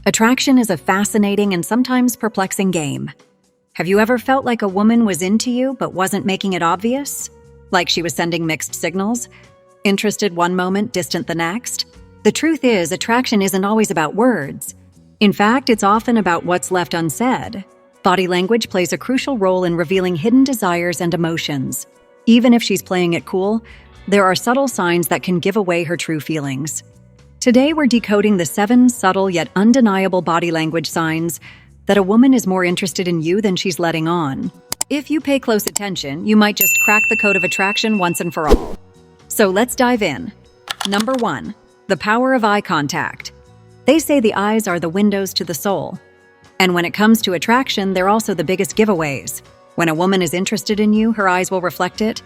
Attraction is a fascinating and sometimes perplexing game. Have you ever felt like a woman was into you but wasn't making it obvious? Like she was sending mixed signals? Interested one moment, distant the next? The truth is, attraction isn't always about words. In fact, it's often about what's left unsaid. Body language plays a crucial role in revealing hidden desires and emotions. Even if she's playing it cool, there are subtle signs that can give away her true feelings. Today, we're decoding the 7 subtle yet undeniable body language signs that a woman is more interested in you than she's letting on. If you pay close attention, you might just crack the code of attraction once and for all. So let's dive in. Number 1. The power of eye contact. They say the eyes are the windows to the soul. And when it comes to attraction, they're also the biggest giveaways. When a woman is interested in you, her eyes will reflect it,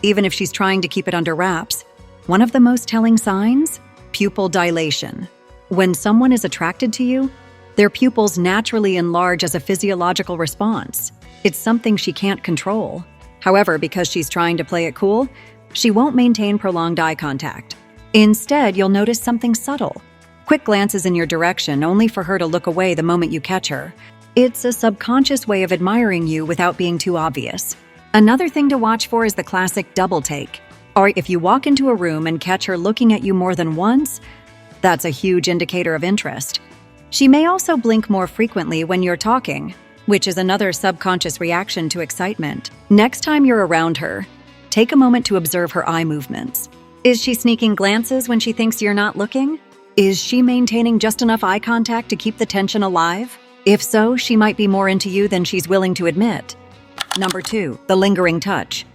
even if she's trying to keep it under wraps. One of the most telling signs? Pupil dilation. When someone is attracted to you, their pupils naturally enlarge as a physiological response. It's something she can't control. However, because she's trying to play it cool, she won't maintain prolonged eye contact. Instead, you'll notice something subtle. Quick glances in your direction, only for her to look away the moment you catch her. It's a subconscious way of admiring you without being too obvious. Another thing to watch for is the classic double take. Or if you walk into a room and catch her looking at you more than once, that's a huge indicator of interest. She may also blink more frequently when you're talking, which is another subconscious reaction to excitement. Next time you're around her, take a moment to observe her eye movements. Is she sneaking glances when she thinks you're not looking? Is she maintaining just enough eye contact to keep the tension alive? If so, she might be more into you than she's willing to admit. Number 2, the lingering touch.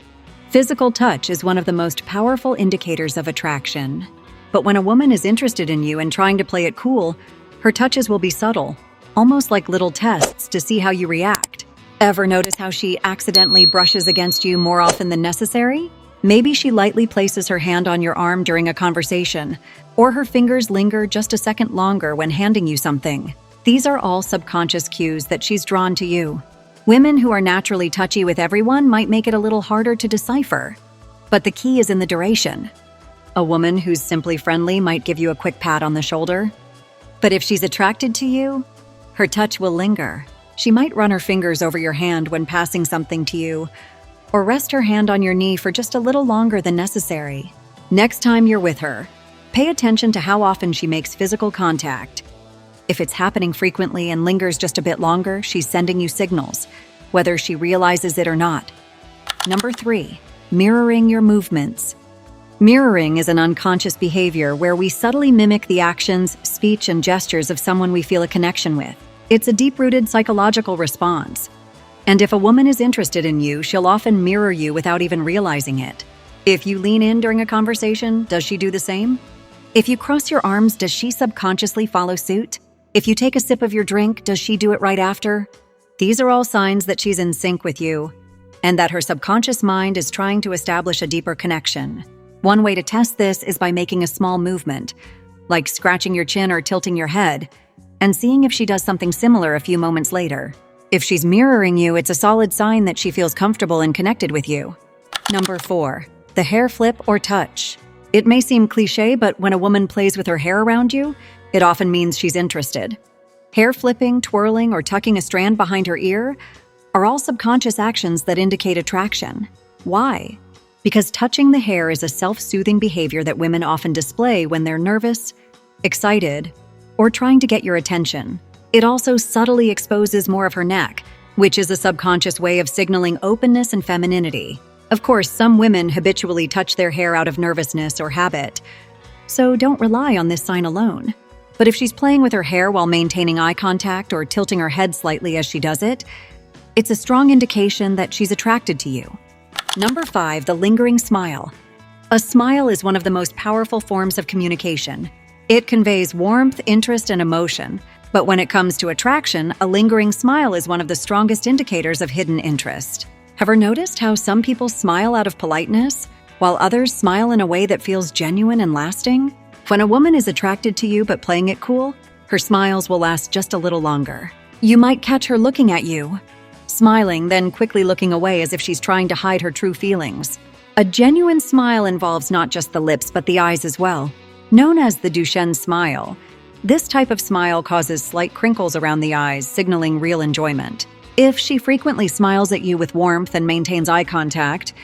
Physical touch is one of the most powerful indicators of attraction. But when a woman is interested in you and trying to play it cool, her touches will be subtle, almost like little tests to see how you react. Ever notice how she accidentally brushes against you more often than necessary? Maybe she lightly places her hand on your arm during a conversation, or her fingers linger just a second longer when handing you something. These are all subconscious cues that she's drawn to you. Women who are naturally touchy with everyone might make it a little harder to decipher. But the key is in the duration. A woman who's simply friendly might give you a quick pat on the shoulder. But if she's attracted to you, her touch will linger. She might run her fingers over your hand when passing something to you, or rest her hand on your knee for just a little longer than necessary. Next time you're with her, pay attention to how often she makes physical contact. If it's happening frequently and lingers just a bit longer, she's sending you signals, whether she realizes it or not. Number 3, mirroring your movements. Mirroring is an unconscious behavior where we subtly mimic the actions, speech, and gestures of someone we feel a connection with. It's a deep-rooted psychological response. And if a woman is interested in you, she'll often mirror you without even realizing it. If you lean in during a conversation, does she do the same? If you cross your arms, does she subconsciously follow suit? If you take a sip of your drink, does she do it right after? These are all signs that she's in sync with you, and that her subconscious mind is trying to establish a deeper connection. One way to test this is by making a small movement, like scratching your chin or tilting your head, and seeing if she does something similar a few moments later. If she's mirroring you, it's a solid sign that she feels comfortable and connected with you. Number 4, the hair flip or touch. It may seem cliche, but when a woman plays with her hair around you, it often means she's interested. Hair flipping, twirling, or tucking a strand behind her ear are all subconscious actions that indicate attraction. Why? Because touching the hair is a self-soothing behavior that women often display when they're nervous, excited, or trying to get your attention. It also subtly exposes more of her neck, which is a subconscious way of signaling openness and femininity. Of course, some women habitually touch their hair out of nervousness or habit, so don't rely on this sign alone. But if she's playing with her hair while maintaining eye contact or tilting her head slightly as she does it, it's a strong indication that she's attracted to you. Number 5, the lingering smile. A smile is one of the most powerful forms of communication. It conveys warmth, interest, and emotion. But when it comes to attraction, a lingering smile is one of the strongest indicators of hidden interest. Ever noticed how some people smile out of politeness, while others smile in a way that feels genuine and lasting? When a woman is attracted to you but playing it cool, her smiles will last just a little longer. You might catch her looking at you, smiling, then quickly looking away as if she's trying to hide her true feelings. A genuine smile involves not just the lips but the eyes as well. Known as the Duchenne smile, This type of smile causes slight crinkles around the eyes, signaling real enjoyment. If she frequently smiles at you with warmth and maintains eye contact,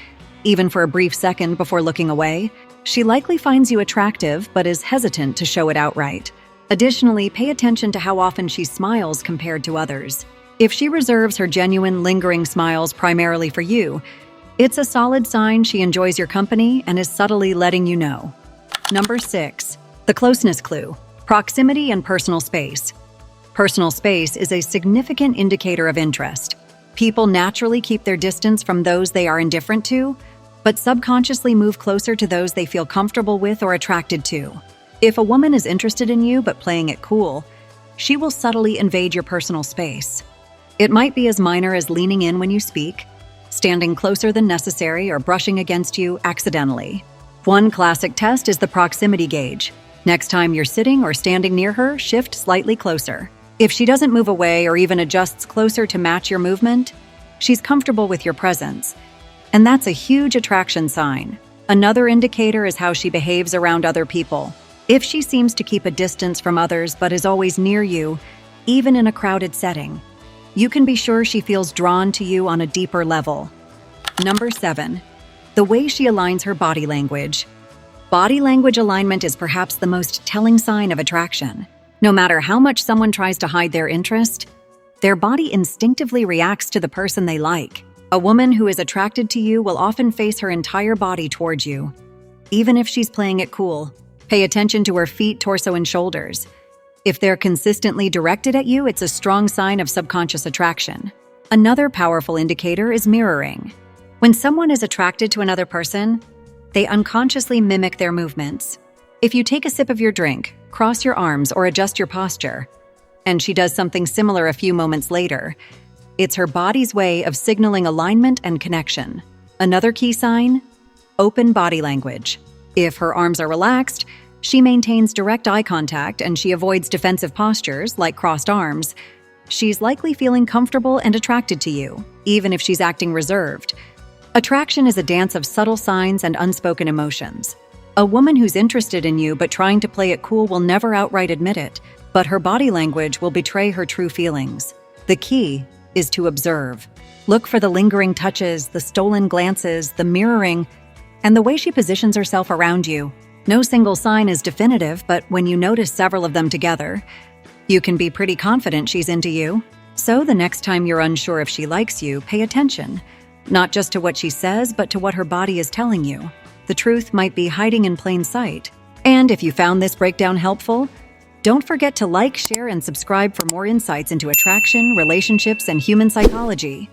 even for a brief second before looking away, she likely finds you attractive but is hesitant to show it outright. Additionally, pay attention to how often she smiles compared to others. If she reserves her genuine, lingering smiles primarily for you, it's a solid sign she enjoys your company and is subtly letting you know. Number 6. The closeness clue: proximity and personal space. Personal space is a significant indicator of interest. People naturally keep their distance from those they are indifferent to, but subconsciously move closer to those they feel comfortable with or attracted to. If a woman is interested in you but playing it cool, she will subtly invade your personal space. It might be as minor as leaning in when you speak, standing closer than necessary, or brushing against you accidentally. One classic test is the proximity gauge. Next time you're sitting or standing near her, shift slightly closer. If she doesn't move away or even adjusts closer to match your movement, she's comfortable with your presence. And that's a huge attraction sign. Another indicator is how she behaves around other people. If she seems to keep a distance from others but is always near you, even in a crowded setting, you can be sure she feels drawn to you on a deeper level. Number 7. The way she aligns her body language. Body language alignment is perhaps the most telling sign of attraction. No matter how much someone tries to hide their interest, their body instinctively reacts to the person they like. A woman who is attracted to you will often face her entire body towards you, even if she's playing it cool. Pay attention to her feet, torso, and shoulders. If they're consistently directed at you, it's a strong sign of subconscious attraction. Another powerful indicator is mirroring. When someone is attracted to another person, they unconsciously mimic their movements. If you take a sip of your drink, cross your arms, or adjust your posture, and she does something similar a few moments later, it's her body's way of signaling alignment and connection. Another key sign: open body language. If her arms are relaxed, she maintains direct eye contact and she avoids defensive postures like crossed arms, she's likely feeling comfortable and attracted to you, even if she's acting reserved. Attraction is a dance of subtle signs and unspoken emotions. A woman who's interested in you but trying to play it cool will never outright admit it, but her body language will betray her true feelings. The key is to observe. Look for the lingering touches, the stolen glances, the mirroring, and the way she positions herself around you. No single sign is definitive, but when you notice several of them together, you can be pretty confident she's into you. So the next time you're unsure if she likes you, pay attention, not just to what she says, but to what her body is telling you. The truth might be hiding in plain sight. And if you found this breakdown helpful, don't forget to like, share, and subscribe for more insights into attraction, relationships, and human psychology.